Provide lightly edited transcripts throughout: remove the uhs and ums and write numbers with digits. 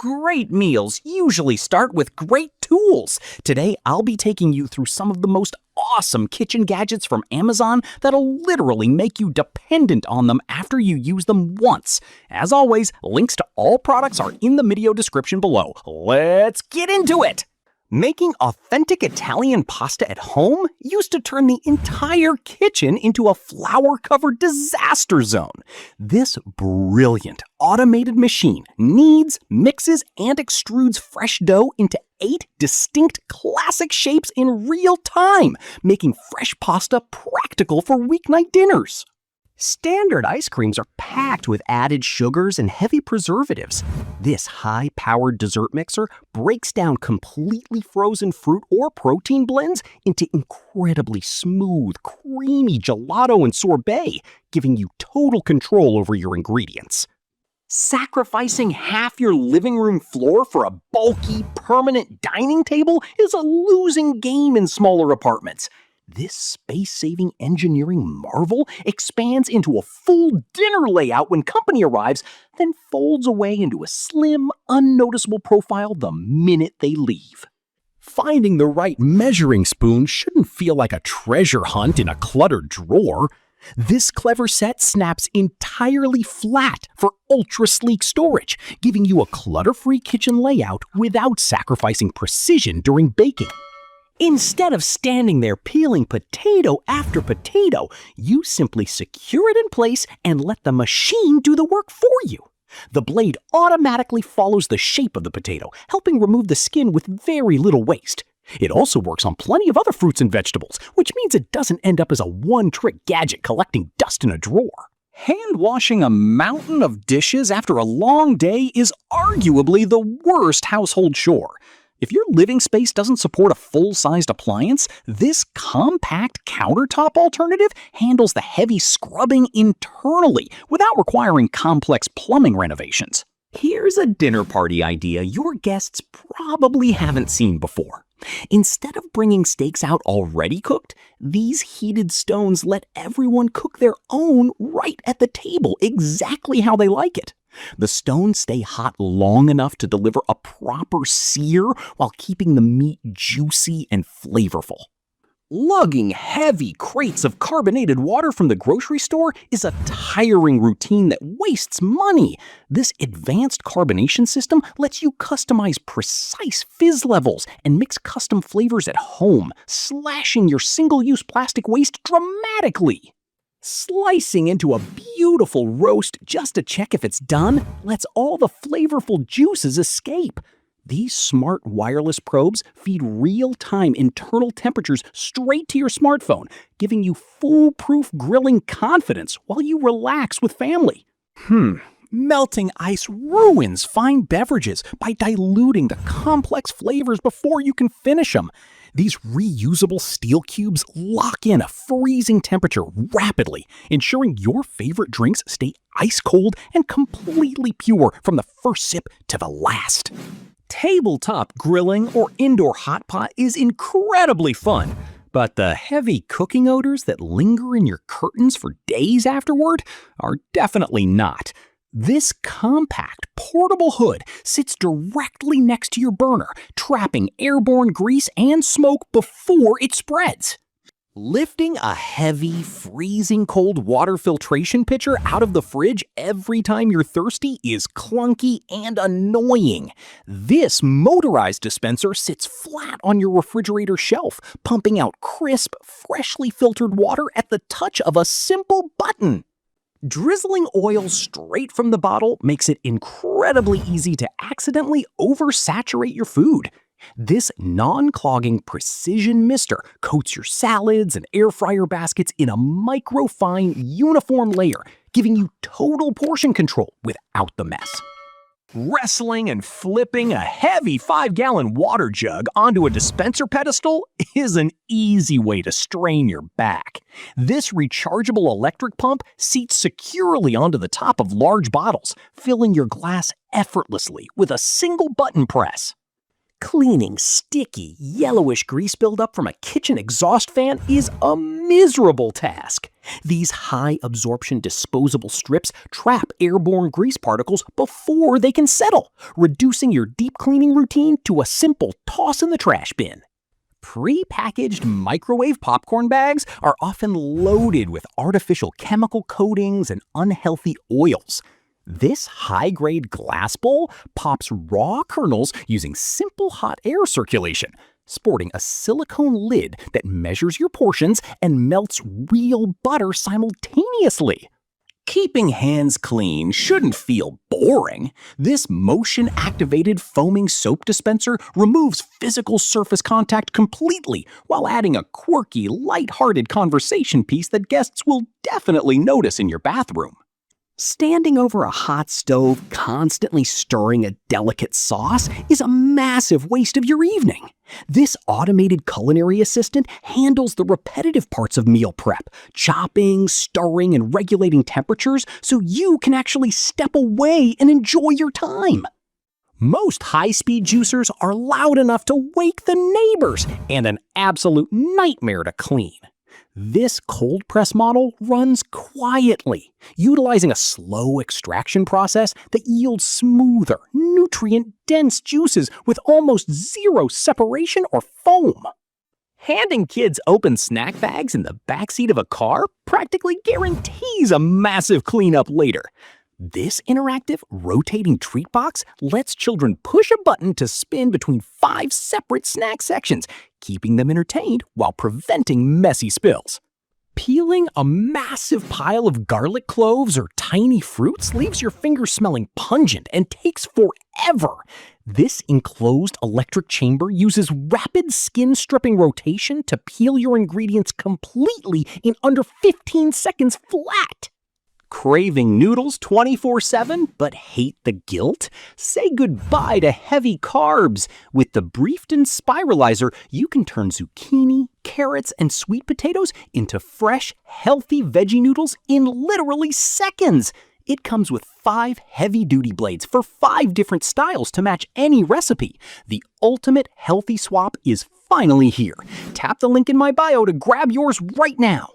Great meals usually start with great tools. Today, I'll be taking you through some of the most awesome kitchen gadgets from Amazon that'll literally make you dependent on them after you use them once. As always, links to all products are in the video description below. Let's get into it! Making authentic Italian pasta at home used to turn the entire kitchen into a flour-covered disaster zone. This brilliant automated machine kneads, mixes, and extrudes fresh dough into 8 distinct classic shapes in real time, making fresh pasta practical for weeknight dinners. Standard ice creams are packed with added sugars and heavy preservatives. This high-powered dessert mixer breaks down completely frozen fruit or protein blends into incredibly smooth, creamy gelato and sorbet, giving you total control over your ingredients. Sacrificing half your living room floor for a bulky, permanent dining table is a losing game in smaller apartments. This space-saving engineering marvel expands into a full dinner layout when company arrives, then folds away into a slim, unnoticeable profile the minute they leave. Finding the right measuring spoon shouldn't feel like a treasure hunt in a cluttered drawer. This clever set snaps entirely flat for ultra-sleek storage, giving you a clutter-free kitchen layout without sacrificing precision during baking. Instead of standing there peeling potato after potato, you simply secure it in place and let the machine do the work for you. The blade automatically follows the shape of the potato, helping remove the skin with very little waste. It also works on plenty of other fruits and vegetables, which means it doesn't end up as a one-trick gadget collecting dust in a drawer. Hand-washing a mountain of dishes after a long day is arguably the worst household chore. If your living space doesn't support a full-sized appliance, this compact countertop alternative handles the heavy scrubbing internally without requiring complex plumbing renovations. Here's a dinner party idea your guests probably haven't seen before. Instead of bringing steaks out already cooked, these heated stones let everyone cook their own right at the table exactly how they like it. The stones stay hot long enough to deliver a proper sear while keeping the meat juicy and flavorful. Lugging heavy crates of carbonated water from the grocery store is a tiring routine that wastes money. This advanced carbonation system lets you customize precise fizz levels and mix custom flavors at home, slashing your single-use plastic waste dramatically. Slicing into a beautiful roast just to check if it's done lets all the flavorful juices escape. These smart wireless probes feed real-time internal temperatures straight to your smartphone, giving you foolproof grilling confidence while you relax with family. Melting ice ruins fine beverages by diluting the complex flavors before you can finish them. These reusable steel cubes lock in a freezing temperature rapidly, ensuring your favorite drinks stay ice cold and completely pure from the first sip to the last. Tabletop grilling or indoor hot pot is incredibly fun, but the heavy cooking odors that linger in your curtains for days afterward are definitely not. This compact, portable hood sits directly next to your burner, trapping airborne grease and smoke before it spreads. Lifting a heavy, freezing cold water filtration pitcher out of the fridge every time you're thirsty is clunky and annoying. This motorized dispenser sits flat on your refrigerator shelf, pumping out crisp, freshly filtered water at the touch of a simple button. Drizzling oil straight from the bottle makes it incredibly easy to accidentally oversaturate your food. This non-clogging precision mister coats your salads and air fryer baskets in a microfine, uniform layer, giving you total portion control without the mess. Wrestling and flipping a heavy 5-gallon water jug onto a dispenser pedestal is an easy way to strain your back. This rechargeable electric pump seats securely onto the top of large bottles, filling your glass effortlessly with a single button press. Cleaning sticky, yellowish grease buildup from a kitchen exhaust fan is a miserable task. These high-absorption disposable strips trap airborne grease particles before they can settle, reducing your deep cleaning routine to a simple toss in the trash bin. Pre-packaged microwave popcorn bags are often loaded with artificial chemical coatings and unhealthy oils. This high-grade glass bowl pops raw kernels using simple hot air circulation, sporting a silicone lid that measures your portions and melts real butter simultaneously. Keeping hands clean shouldn't feel boring. This motion-activated foaming soap dispenser removes physical surface contact completely while adding a quirky, light-hearted conversation piece that guests will definitely notice in your bathroom. Standing over a hot stove, constantly stirring a delicate sauce is a massive waste of your evening. This automated culinary assistant handles the repetitive parts of meal prep, chopping, stirring, and regulating temperatures so you can actually step away and enjoy your time. Most high-speed juicers are loud enough to wake the neighbors and an absolute nightmare to clean. This cold press model runs quietly, utilizing a slow extraction process that yields smoother, nutrient-dense juices with almost zero separation or foam. Handing kids open snack bags in the backseat of a car practically guarantees a massive cleanup later. This interactive, rotating treat box lets children push a button to spin between 5 separate snack sections, keeping them entertained while preventing messy spills. Peeling a massive pile of garlic cloves or tiny fruits leaves your fingers smelling pungent and takes forever. This enclosed electric chamber uses rapid skin stripping rotation to peel your ingredients completely in under 15 seconds flat. Craving noodles 24/7 but hate the guilt? Say goodbye to heavy carbs. With the Briefton Spiralizer, you can turn zucchini, carrots, and sweet potatoes into fresh, healthy veggie noodles in literally seconds. It comes with 5 heavy-duty blades for 5 different styles to match any recipe. The ultimate healthy swap is finally here. Tap the link in my bio to grab yours right now.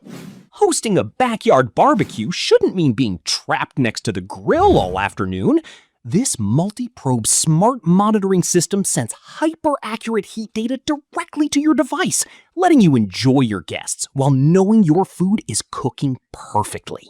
Hosting a backyard barbecue shouldn't mean being trapped next to the grill all afternoon. This multi-probe smart monitoring system sends hyper-accurate heat data directly to your device, letting you enjoy your guests while knowing your food is cooking perfectly.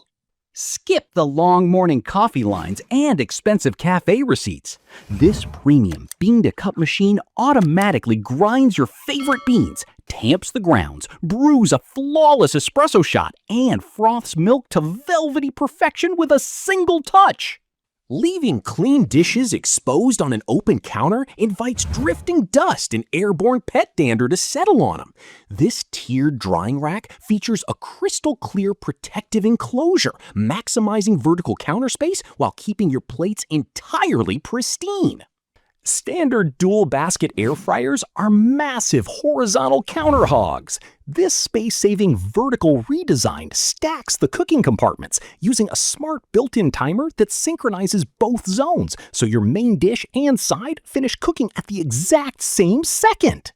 Skip the long morning coffee lines and expensive cafe receipts. This premium bean-to-cup machine automatically grinds your favorite beans, tamps the grounds, brews a flawless espresso shot, and froths milk to velvety perfection with a single touch. Leaving clean dishes exposed on an open counter invites drifting dust and airborne pet dander to settle on them. This tiered drying rack features a crystal clear protective enclosure, maximizing vertical counter space while keeping your plates entirely pristine. Standard dual basket air fryers are massive horizontal counter hogs. This space-saving vertical redesign stacks the cooking compartments using a smart built-in timer that synchronizes both zones so your main dish and side finish cooking at the exact same second.